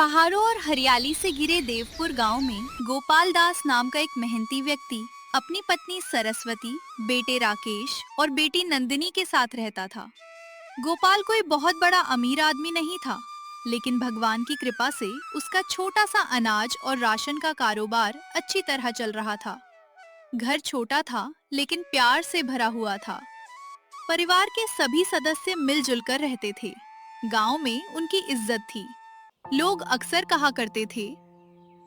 पहाड़ों और हरियाली से घिरे देवपुर गांव में गोपाल दास नाम का एक मेहनती व्यक्ति अपनी पत्नी सरस्वती, बेटे राकेश और बेटी नंदिनी के साथ रहता था। गोपाल कोई बहुत बड़ा अमीर आदमी नहीं था, लेकिन भगवान की कृपा से उसका छोटा सा अनाज और राशन का कारोबार अच्छी तरह चल रहा था। घर छोटा था, लेकिन प्यार से भरा हुआ था। परिवार के सभी सदस्य मिलजुल कर रहते थे। गांव में उनकी इज्जत थी। लोग अक्सर कहा करते थे,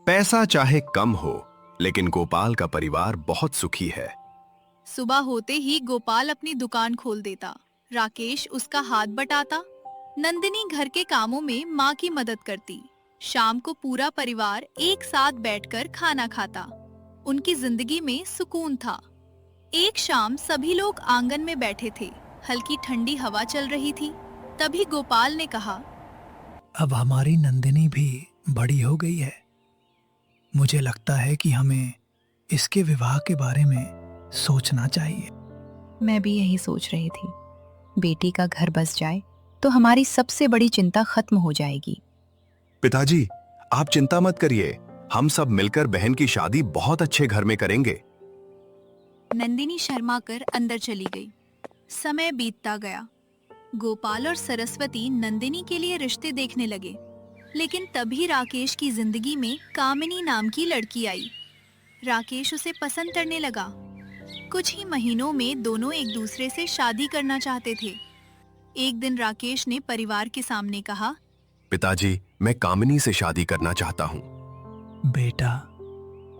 पैसा चाहे कम हो, लेकिन गोपाल का परिवार बहुत सुखी है। सुबह होते ही गोपाल अपनी दुकान खोल देता। राकेश उसका हाथ बटाता। नंदिनी घर के कामों में माँ की मदद करती। शाम को पूरा परिवार एक साथ बैठकर खाना खाता। उनकी जिंदगी में सुकून था। एक शाम सभी लोग आंगन में बैठे थे। हल्की ठंडी हवा चल रही थी। तभी गोपाल ने कहा, अब हमारी नंदिनी भी बड़ी हो गई है। मुझे लगता है कि हमें इसके विवाह के बारे में सोचना चाहिए। मैं भी यही सोच रही थी। बेटी का घर बस जाए तो हमारी सबसे बड़ी चिंता खत्म हो जाएगी। पिताजी, आप चिंता मत करिए, हम सब मिलकर बहन की शादी बहुत अच्छे घर में करेंगे। नंदिनी शर्मा कर अंदर चली गई। समय बीतता गया। गोपाल और सरस्वती नंदिनी के लिए रिश्ते देखने लगे, लेकिन तभी राकेश की जिंदगी में कामिनी नाम की लड़की आई। राकेश उसे पसंद करने लगा। कुछ ही महीनों में दोनों एक दूसरे से शादी करना चाहते थे। एक दिन राकेश ने परिवार के सामने कहा, पिताजी, मैं कामिनी से शादी करना चाहता हूँ। बेटा,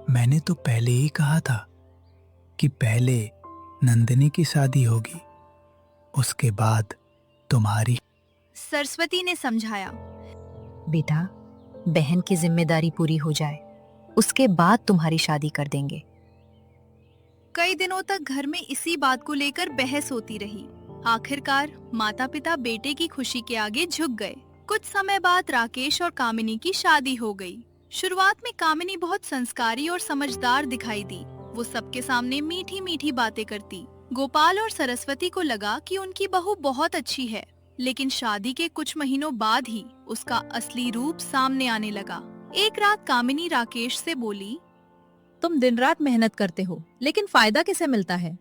मैंने तो पहले ही कहा था कि पहले नंदिनी की शादी होगी, उसके बाद तुम्हारी। सरस्वती ने समझाया, बेटा, बहन की जिम्मेदारी पूरी हो जाए, उसके बाद तुम्हारी शादी कर देंगे। कई दिनों तक घर में इसी बात को लेकर बहस होती रही। आखिरकार माता पिता बेटे की खुशी के आगे झुक गए। कुछ समय बाद राकेश और कामिनी की शादी हो गई। शुरुआत में कामिनी बहुत संस्कारी और समझदार दिखाई दी। वो सबके सामने मीठी मीठी बातें करती। गोपाल और सरस्वती को लगा कि उनकी बहू बहुत अच्छी है, लेकिन शादी के कुछ महीनों बाद ही उसका असली रूप सामने आने लगा। एक रात कामिनी राकेश से बोली, तुम दिन रात मेहनत करते हो, लेकिन फायदा किसे मिलता है?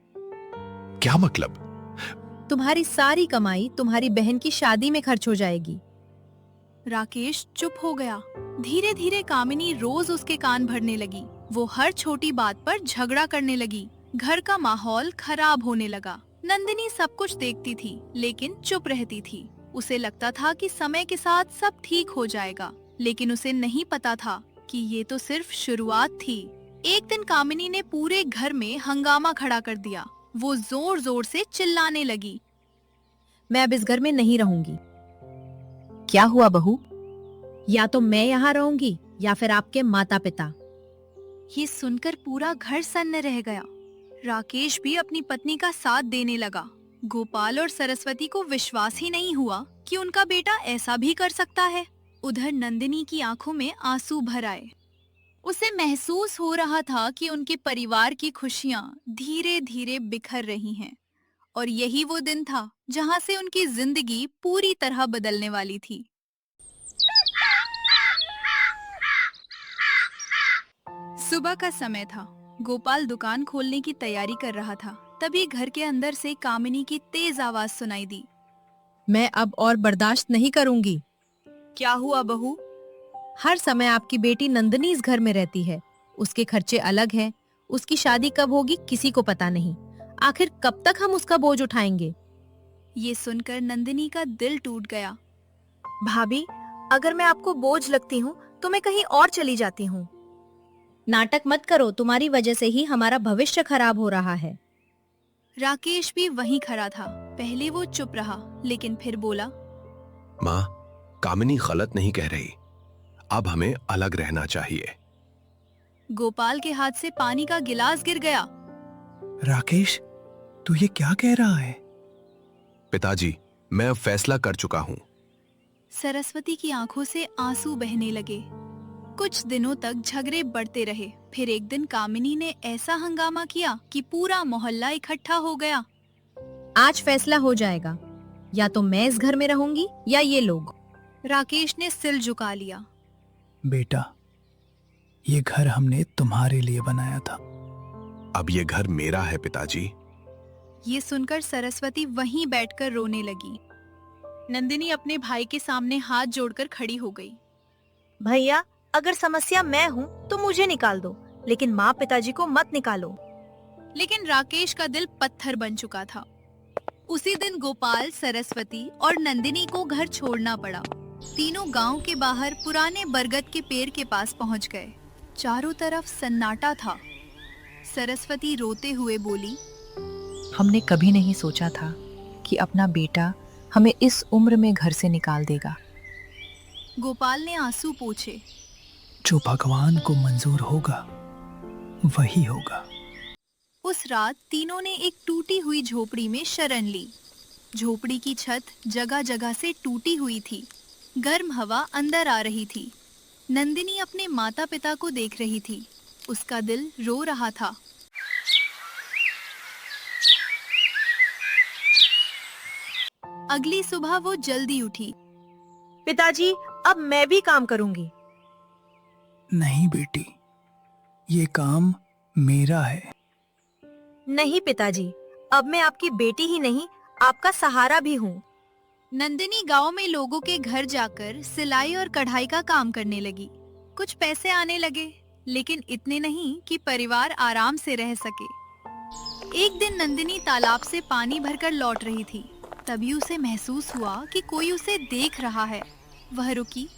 क्या मतलब? तुम्हारी सारी कमाई तुम्हारी बहन की शादी में खर्च हो जाएगी। राकेश चुप हो गया। धीरे धीरे कामिनी रोज उसके कान भरने लगी। वो हर छोटी बात पर झगड़ा करने लगी। घर का माहौल खराब होने लगा। नंदिनी सब कुछ देखती थी, लेकिन चुप रहती थी। उसे लगता था कि समय के साथ सब ठीक हो जाएगा, लेकिन उसे नहीं पता था कि ये तो सिर्फ शुरुआत थी। एक दिन कामिनी ने पूरे घर में हंगामा खड़ा कर दिया। वो जोर जोर से चिल्लाने लगी, मैं अब इस घर में नहीं रहूंगी। क्या हुआ बहू? या तो मैं यहाँ रहूंगी या फिर आपके माता पिता। ये सुनकर पूरा घर सन्न रह गया। राकेश भी अपनी पत्नी का साथ देने लगा। गोपाल और सरस्वती को विश्वास ही नहीं हुआ कि उनका बेटा ऐसा भी कर सकता है। उधर नंदिनी की आंखों में आंसू भर आए। उसे महसूस हो रहा था कि उनके परिवार की खुशियां धीरे धीरे बिखर रही हैं, और यही वो दिन था जहां से उनकी जिंदगी पूरी तरह बदलने वाली थी। सुबह का समय था। गोपाल दुकान खोलने की तैयारी कर रहा था। तभी घर के अंदर से कामिनी की तेज आवाज सुनाई दी। मैं अब और बर्दाश्त नहीं करूंगी। क्या हुआ बहू? हर समय आपकी बेटी नंदिनी इस घर में रहती है। उसके खर्चे अलग हैं। उसकी शादी कब होगी किसी को पता नहीं। आखिर कब तक हम उसका बोझ उठाएंगे? ये सुनकर नंदिनी का दिल टूट गया। भाभी, अगर मैं आपको बोझ लगती हूँ तो मैं कहीं और चली जाती हूँ। नाटक मत करो, तुम्हारी वजह से ही हमारा भविष्य खराब हो रहा है। राकेश भी वहीं खड़ा था। पहले वो चुप रहा, लेकिन फिर बोला, माँ, कामिनी गलत नहीं कह रही। अब हमें अलग रहना चाहिए। गोपाल के हाथ से पानी का गिलास गिर गया। राकेश, तू ये क्या कह रहा है? पिताजी, मैं अब फैसला कर चुका हूँ। सरस्वती की आंखों से आंसू बहने लगे। कुछ दिनों तक झगड़े बढ़ते रहे। फिर एक दिन कामिनी ने ऐसा हंगामा किया कि पूरा मोहल्ला इकट्ठा हो गया। आज फैसला हो जाएगा, या तो मैं इस घर में रहूंगी या ये लोग। राकेश ने सिर झुका लिया। बेटा, ये घर हमने तुम्हारे लिए बनाया था। अब ये घर मेरा है पिताजी। ये सुनकर सरस्वती वहीं बैठकर रोने लगी। नंदिनी अपने भाई के सामने हाथ जोड़कर खड़ी हो गई। भैया, अगर समस्या मैं हूँ तो मुझे निकाल दो, लेकिन माँ पिताजी को मत निकालो। लेकिन राकेश का दिल पत्थर बन चुका था। उसी दिन गोपाल, सरस्वती और नंदिनी को घर छोड़ना पड़ा। तीनों गांव के बाहर पुराने बरगद के पेड़ के पास पहुंच गए। चारों तरफ सन्नाटा था। सरस्वती रोते हुए बोली, हमने कभी नहीं सोचा था कि अपना बेटा हमें इस उम्र में घर से निकाल देगा। गोपाल ने आंसू पोंछे। जो भगवान को मंजूर होगा वही होगा। उस रात तीनों ने एक टूटी हुई झोपड़ी में शरण ली। झोपड़ी की छत जगह जगह से टूटी हुई थी। गर्म हवा अंदर आ रही थी। नंदिनी अपने माता पिता को देख रही थी। उसका दिल रो रहा था। अगली सुबह वो जल्दी उठी। पिताजी, अब मैं भी काम करूंगी। नहीं बेटी, ये काम मेरा है। नहीं पिताजी, अब मैं आपकी बेटी ही नहीं, आपका सहारा भी हूँ। नंदिनी गांव में लोगों के घर जाकर सिलाई और कढ़ाई का काम करने लगी। कुछ पैसे आने लगे, लेकिन इतने नहीं कि परिवार आराम से रह सके। एक दिन नंदिनी तालाब से पानी भरकर लौट रही थी। तभी उसे महसूस हुआ कि कोई उसे देख रहा है। वह रुकी,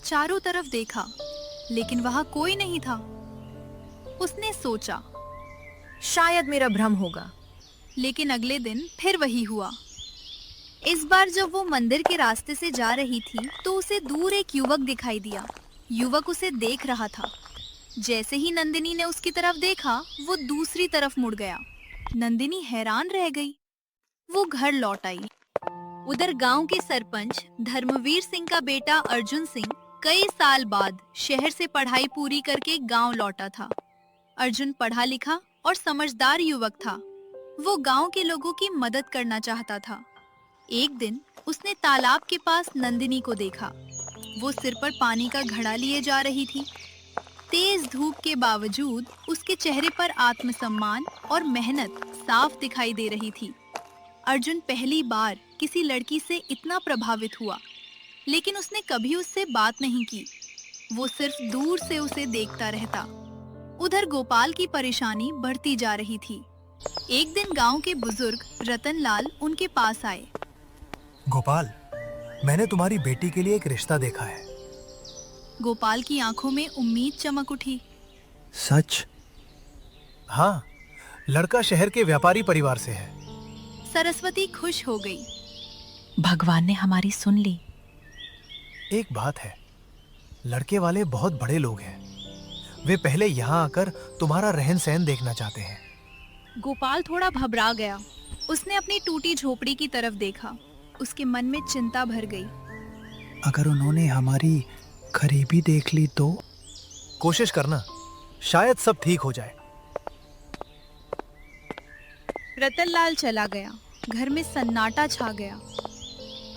चारों तरफ देखा, लेकिन वहां कोई नहीं था। उसने सोचा, शायद मेरा भ्रम होगा। लेकिन अगले दिन फिर वही हुआ। इस बार जब वो मंदिर के रास्ते से जा रही थी तो उसे दूर एक युवक दिखाई दिया। युवक उसे देख रहा था। जैसे ही नंदिनी ने उसकी तरफ देखा, वो दूसरी तरफ मुड़ गया। नंदिनी हैरान रह गई। वो घर लौट आई। उधर गांव के सरपंच धर्मवीर सिंह का बेटा अर्जुन सिंह कई साल बाद शहर से पढ़ाई पूरी करके गांव लौटा था। अर्जुन पढ़ा लिखा और समझदार युवक था। वो गांव के लोगों की मदद करना चाहता था। एक दिन उसने तालाब के पास नंदिनी को देखा। वो सिर पर पानी का घड़ा लिए जा रही थी। तेज धूप के बावजूद उसके चेहरे पर आत्मसम्मान और मेहनत साफ दिखाई दे रही थी। अर्जुन पहली बार किसी लड़की से इतना प्रभावित हुआ, लेकिन उसने कभी उससे बात नहीं की। वो सिर्फ दूर से उसे देखता रहता। उधर गोपाल की परेशानी बढ़ती जा रही थी। एक दिन गांव के बुजुर्ग रतनलाल उनके पास आए। गोपाल, मैंने तुम्हारी बेटी के लिए एक रिश्ता देखा है। गोपाल की आंखों में उम्मीद चमक उठी। सच? हाँ, लड़का शहर के व्यापारी परिवार से है। सरस्वती खुश हो गई। भगवान ने हमारी सुन ली। एक बात है, लड़के वाले बहुत बड़े लोग हैं। वे पहले यहाँ आकर तुम्हारा रहन सहन देखना चाहते हैं। गोपाल थोड़ा घबरा गया। उसने अपनी टूटी झोपड़ी की तरफ देखा। उसके मन में चिंता भर गई। अगर उन्होंने हमारी गरीबी देख ली तो? कोशिश करना, शायद सब ठीक हो जाए। रतनलाल चला गया। घर में सन्नाटा छा गया।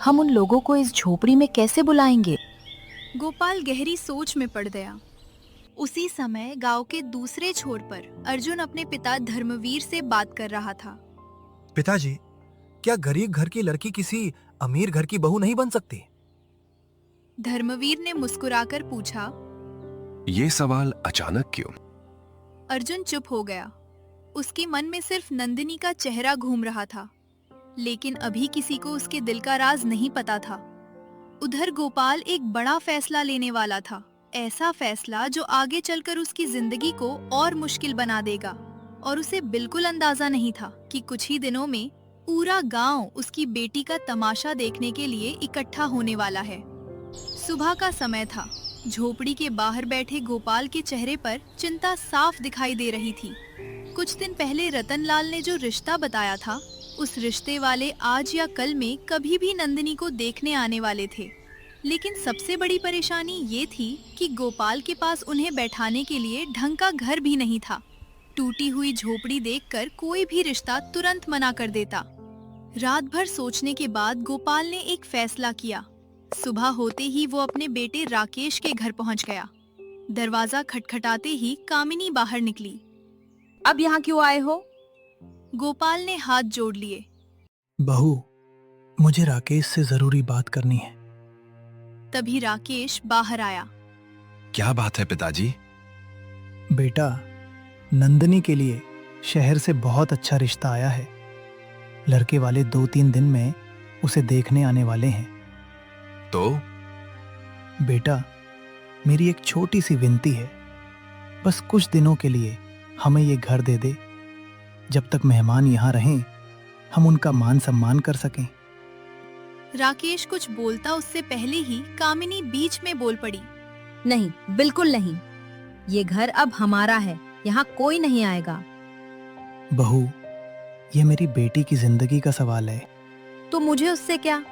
हम उन लोगों को इस झोपड़ी में कैसे बुलाएंगे? गोपाल गहरी सोच में पड़ गया। उसी समय गांव के दूसरे छोर पर अर्जुन अपने पिता धर्मवीर से बात कर रहा था। पिताजी, क्या गरीब घर की लड़की किसी अमीर घर की बहू नहीं बन सकती? धर्मवीर ने मुस्कुराकर पूछा। ये सवाल अचानक क्यों? अर्जुन चुप हो गया। उसके मन में सिर्फ नंदिनी का चेहरा घूम रहा था, लेकिन अभी किसी को उसके दिल का राज नहीं पता था। उधर गोपाल एक बड़ा फैसला लेने वाला था। ऐसा फैसला जो आगे चलकर उसकी जिंदगी को और मुश्किल बना देगा। और उसे बिल्कुल अंदाजा नहीं था कि कुछ ही दिनों में पूरा गांव उसकी बेटी का तमाशा देखने के लिए इकट्ठा होने वाला है। सुबह का समय था। झोपड़ी के बाहर बैठे गोपाल के चेहरे पर चिंता साफ दिखाई दे रही थी। कुछ दिन पहले रतनलाल ने जो रिश्ता बताया था, उस रिश्ते वाले आज या कल में कभी भी नंदिनी को देखने आने वाले थे। लेकिन सबसे बड़ी परेशानी ये थी कि गोपाल के पास उन्हें बैठाने के लिए ढंग का घर भी नहीं था। टूटी हुई झोपड़ी देखकर कोई भी रिश्ता तुरंत मना कर देता। रात भर सोचने के बाद गोपाल ने एक फैसला किया। सुबह होते ही वो अपने बेटे राकेश के घर पहुंच गया। दरवाजा खटखटाते ही कामिनी बाहर निकली। अब यहाँ क्यों आए हो? गोपाल ने हाथ जोड़ लिए। बहू, मुझे राकेश से जरूरी बात करनी है। तभी राकेश बाहर आया। क्या बात है पिताजी? बेटा, नंदिनी के लिए शहर से बहुत अच्छा रिश्ता आया है। लड़के वाले 2-3 दिन में उसे देखने आने वाले हैं। तो बेटा, मेरी एक छोटी सी विनती है। बस कुछ दिनों के लिए हमें ये घर दे दे। जब तक मेहमान यहाँ रहें, हम उनका मान सम्मान कर सकें। राकेश कुछ बोलता उससे पहले ही कामिनी बीच में बोल पड़ी। नहीं, बिल्कुल नहीं। ये घर अब हमारा है, यहाँ कोई नहीं आएगा। बहू, ये मेरी बेटी की जिंदगी का सवाल है। तो मुझे उससे क्या?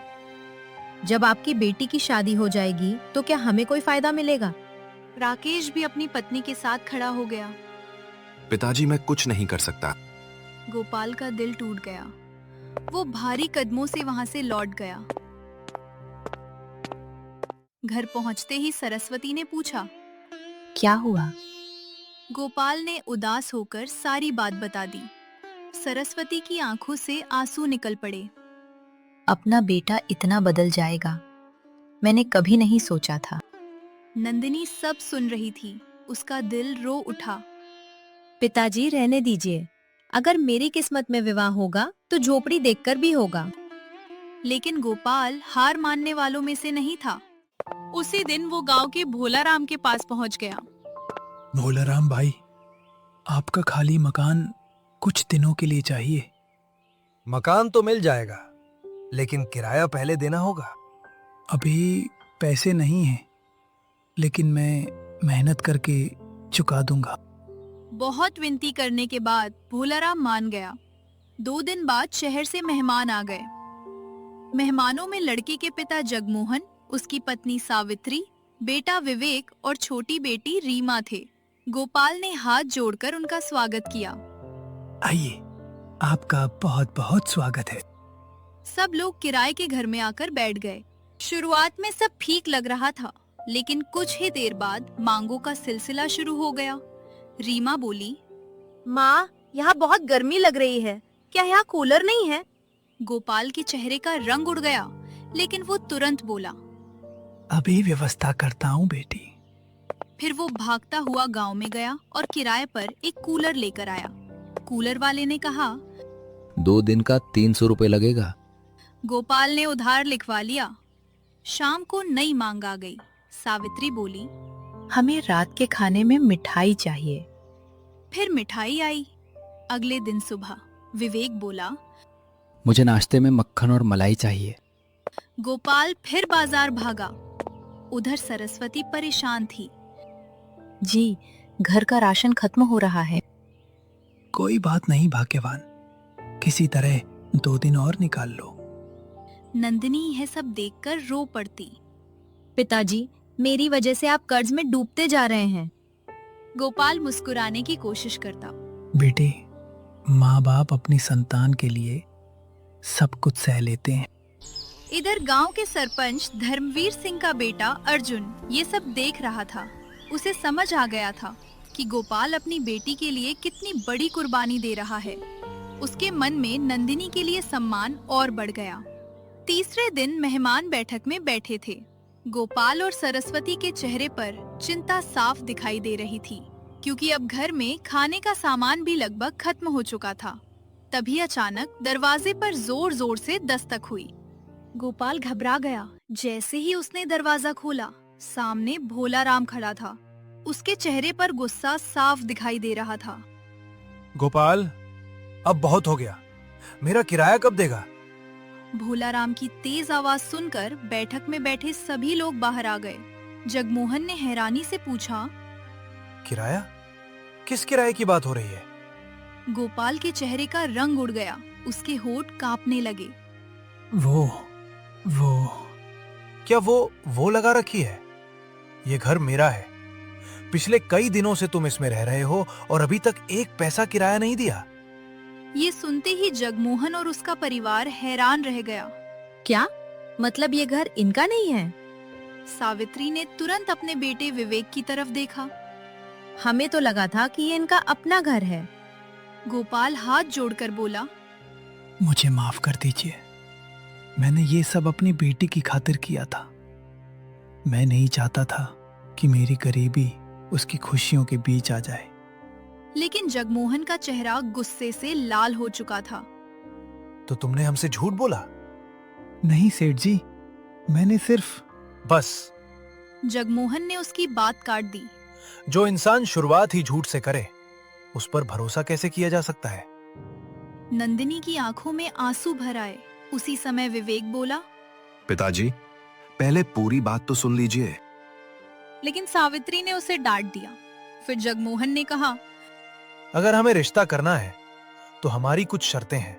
जब आपकी बेटी की शादी हो जाएगी तो क्या हमें कोई फायदा मिलेगा? राकेश भी अपनी पत्नी के साथ खड़ा हो गया। पिताजी, मैं कुछ नहीं कर सकता। गोपाल का दिल टूट गया। वो भारी कदमों से वहां से लौट गया। घर पहुंचते ही सरस्वती ने पूछा, क्या हुआ? गोपाल ने उदास होकर सारी बात बता दी। सरस्वती की आंखों से आंसू निकल पड़े। अपना बेटा इतना बदल जाएगा, मैंने कभी नहीं सोचा था। नंदिनी सब सुन रही थी। उसका दिल रो उठा। पिताजी, रहने दीजिए। अगर मेरी किस्मत में विवाह होगा तो झोपड़ी देखकर भी होगा। लेकिन गोपाल हार मानने वालों में से नहीं था। उसी दिन वो गांव के भोलाराम के पास पहुंच गया। भोलाराम भाई, आपका खाली मकान कुछ दिनों के लिए चाहिए। मकान तो मिल जाएगा, लेकिन किराया पहले देना होगा। अभी पैसे नहीं हैं, लेकिन मैं मेहनत करके चुका दूंगा। बहुत विनती करने के बाद भोलाराम मान गया। 2 दिन बाद शहर से मेहमान आ गए। मेहमानों में लड़के के पिता जगमोहन, उसकी पत्नी सावित्री, बेटा विवेक और छोटी बेटी रीमा थे। गोपाल ने हाथ जोड़कर उनका स्वागत किया। आइए, आपका बहुत बहुत स्वागत है। सब लोग किराए के घर में आकर बैठ गए। शुरुआत में सब ठीक लग रहा था, लेकिन कुछ ही देर बाद मांगों का सिलसिला शुरू हो गया। रीमा बोली, माँ, यहाँ बहुत गर्मी लग रही है, क्या यहाँ कूलर नहीं है? गोपाल के चेहरे का रंग उड़ गया, लेकिन वो तुरंत बोला, अभी व्यवस्था करता हूँ बेटी। फिर वो भागता हुआ गांव में गया और किराए पर एक कूलर लेकर आया। कूलर वाले ने कहा, 2 दिन का 300 रुपए लगेगा। गोपाल ने उधार लिखवा लिया। शाम को नई मांग आ गई। सावित्री बोली, हमें रात के खाने में मिठाई चाहिए। फिर मिठाई आई। अगले दिन सुबह विवेक बोला, मुझे नाश्ते में मक्खन और मलाई चाहिए। गोपाल फिर बाजार भागा। उधर सरस्वती परेशान थी। जी, घर का राशन खत्म हो रहा है। कोई बात नहीं भाग्यवान, किसी तरह 2 दिन और निकाल लो। नंदिनी यह सब देखकर रो पड़ती। पिताजी, मेरी वजह से आप कर्ज में डूबते जा रहे हैं। गोपाल मुस्कुराने की कोशिश करता। बेटी, माँ बाप अपनी संतान के लिए सब कुछ सह लेते हैं। इधर गांव के सरपंच धर्मवीर सिंह का बेटा अर्जुन ये सब देख रहा था। उसे समझ आ गया था कि गोपाल अपनी बेटी के लिए कितनी बड़ी कुर्बानी दे रहा है। उसके मन में नंदिनी के लिए सम्मान और बढ़ गया। तीसरे दिन मेहमान बैठक में बैठे थे। गोपाल और सरस्वती के चेहरे पर चिंता साफ दिखाई दे रही थी, क्योंकि अब घर में खाने का सामान भी लगभग खत्म हो चुका था। तभी अचानक दरवाजे पर जोर जोर से दस्तक हुई। गोपाल घबरा गया। जैसे ही उसने दरवाजा खोला, सामने भोलाराम खड़ा था। उसके चेहरे पर गुस्सा साफ दिखाई दे रहा था। गोपाल, अब बहुत हो गया। मेरा किराया कब देगा? भोलाराम की तेज आवाज सुनकर बैठक में बैठे सभी लोग बाहर आ गए। जगमोहन ने हैरानी से पूछा, किराया? किस किराए की बात हो रही है? गोपाल के चेहरे का रंग उड़ गया। उसके होठ कांपने लगे। वो क्या वो लगा रखी है? ये घर मेरा है। पिछले कई दिनों से तुम इसमें रह रहे हो और अभी तक एक पैसा किराया नहीं दिया। ये सुनते ही जगमोहन और उसका परिवार हैरान रह गया। क्या? मतलब ये घर इनका नहीं है? सावित्री ने तुरंत अपने बेटे विवेक की तरफ देखा। हमें तो लगा था कि ये इनका अपना घर है। गोपाल हाथ जोड़कर बोला, मुझे माफ कर दीजिए। मैंने ये सब अपनी बेटी की खातिर किया था। मैं नहीं चाहता था कि मेरी गरीबी उसकी खुशियों के बीच आ जाए। लेकिन जगमोहन का चेहरा गुस्से से लाल हो चुका था। तो तुमने हमसे झूठ बोला? नहीं सेठ जी, मैंने सिर्फ बस। जगमोहन ने उसकी बात काट दी। जो इंसान शुरुआत ही झूठ से करे, उस पर भरोसा कैसे किया जा सकता है? नंदिनी की आंखों में आंसू भर आए। उसी समय विवेक बोला, पिताजी, पहले पूरी बात तो सुन लीजिए। लेकिन सावित्री ने उसे डांट दिया। फिर जगमोहन ने कहा, अगर हमें रिश्ता करना है तो हमारी कुछ शर्तें हैं।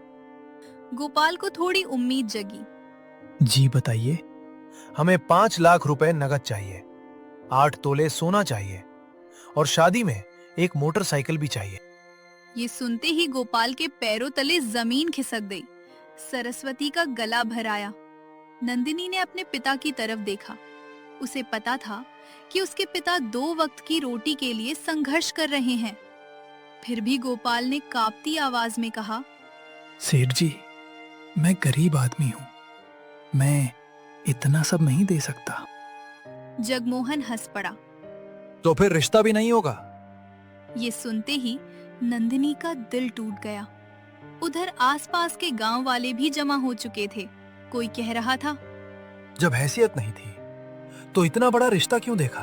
गोपाल को थोड़ी उम्मीद जगी। जी बताइए। हमें 5 लाख रुपए नगद चाहिए, 8 तोले सोना चाहिए और शादी में एक मोटरसाइकिल भी चाहिए। ये सुनते ही गोपाल के पैरों तले जमीन खिसक गई। सरस्वती का गला भर आया। नंदिनी ने अपने पिता की तरफ देखा। उसे पता था कि उसके पिता 2 वक्त की रोटी के लिए संघर्ष कर रहे हैं। फिर भी गोपाल ने कांपती आवाज में कहा, सेठ जी, मैं गरीब आदमी हूँ। मैं इतना सब नहीं दे सकता। जगमोहन हंस पड़ा। तो फिर रिश्ता भी नहीं होगा? ये सुनते ही नंदिनी का दिल टूट गया। उधर आसपास के गांव वाले भी जमा हो चुके थे। कोई कह रहा था, जब हैसियत नहीं थी तो इतना बड़ा रिश्ता क्यों देखा?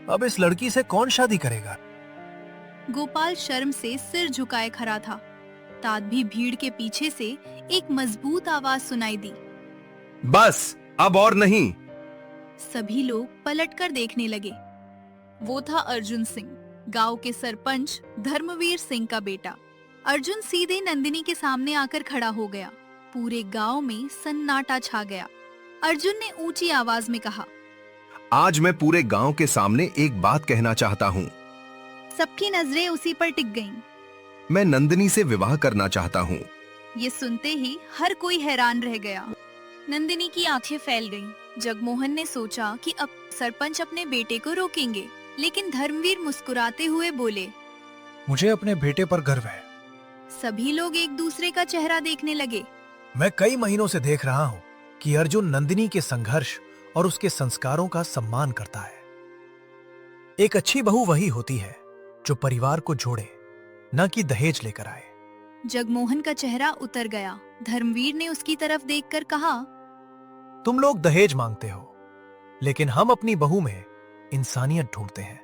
अब इस लड़की से कौन शादी करेगा? गोपाल शर्म से सिर झुकाए खड़ा था। तात भी भीड़ के पीछे से एक मजबूत आवाज सुनाई दी, बस, अब और नहीं। सभी लोग पलटकर देखने लगे। वो था अर्जुन सिंह, गांव के सरपंच धर्मवीर सिंह का बेटा। अर्जुन सीधे नंदिनी के सामने आकर खड़ा हो गया। पूरे गांव में सन्नाटा छा गया। अर्जुन ने ऊंची आवाज में कहा, आज मैं पूरे गांव के सामने एक बात कहना चाहता हूँ। सबकी नजरें उसी पर टिक गईं। मैं नंदिनी से विवाह करना चाहता हूँ। ये सुनते ही हर कोई हैरान रह गया। नंदिनी की आंखें फैल गईं। जगमोहन ने सोचा कि अब सरपंच अपने बेटे को रोकेंगे, लेकिन धर्मवीर मुस्कुराते हुए बोले, मुझे अपने बेटे पर गर्व है। सभी लोग एक दूसरे का चेहरा देखने लगे। मैं कई महीनों से देख रहा हूँ कि अर्जुन नंदिनी के संघर्ष और उसके संस्कारों का सम्मान करता है। एक अच्छी बहू वही होती है जो परिवार को जोड़े, न कि दहेज लेकर आए। जगमोहन का चेहरा उतर गया। धर्मवीर ने उसकी तरफ देखकर कहा, तुम लोग दहेज मांगते हो, लेकिन हम अपनी बहू में इंसानियत ढूंढते हैं।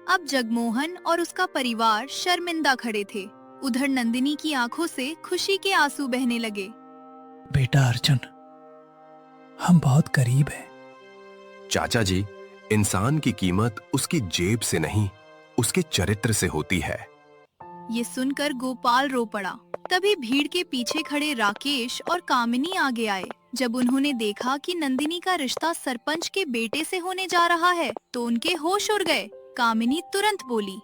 अब जगमोहन और उसका परिवार शर्मिंदा खड़े थे। उधर नंदिनी की आंखों से खुशी के आंसू बहने लगे। बेटा अर्जुन, हम बहुत करीब हैं। चाचा जी, इंसान की कीमत उसकी जेब से नहीं, उसके चरित्र से होती है। ये सुनकर गोपाल रो पड़ा। तभी भीड़ के पीछे खड़े राकेश और कामिनी आगे आए। जब उन्होंने देखा कि नंदिनी का रिश्ता सरपंच के बेटे से होने जा रहा है, तो उनके होश उड़ गए। कामिनी तुरंत बोली,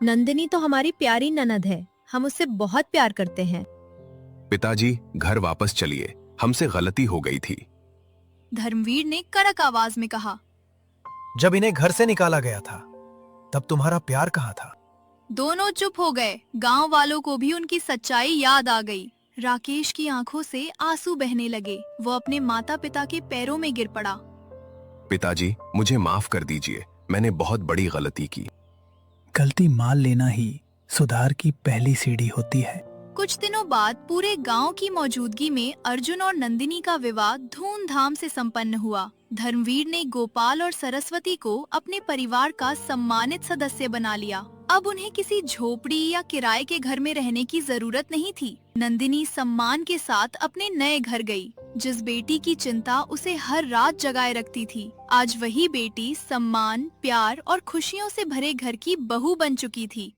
नंदिनी तो हमारी प्यारी ननद है, हम उससे बहुत प्यार करते हैं। पिताजी, घर वापस चलिए, हमसे गलती हो गई थी। धर्मवीर ने कड़क आवाज में कहा। जब इन्हें घर से निकाला गया था, तब तुम्हारा प्यार कहाँ था? दोनों चुप हो गए। गांव वालों को भी उनकी सच्चाई याद आ गई। राकेश की आंखों से आंसू बहने लगे। वो अपने माता पिता के पैरों में गिर पड़ा। पिताजी, मुझे माफ कर दीजिए, मैंने बहुत बड़ी गलती की। गलती मान लेना ही सुधार की पहली सीढ़ी होती है। कुछ दिनों बाद पूरे गांव की मौजूदगी में अर्जुन और नंदिनी का विवाह धूमधाम से संपन्न हुआ। धर्मवीर ने गोपाल और सरस्वती को अपने परिवार का सम्मानित सदस्य बना लिया। अब उन्हें किसी झोपड़ी या किराए के घर में रहने की जरूरत नहीं थी। नंदिनी सम्मान के साथ अपने नए घर गई। जिस बेटी की चिंता उसे हर रात जगाए रखती थी, आज वही बेटी सम्मान, प्यार और खुशियों से भरे घर की बहू बन चुकी थी।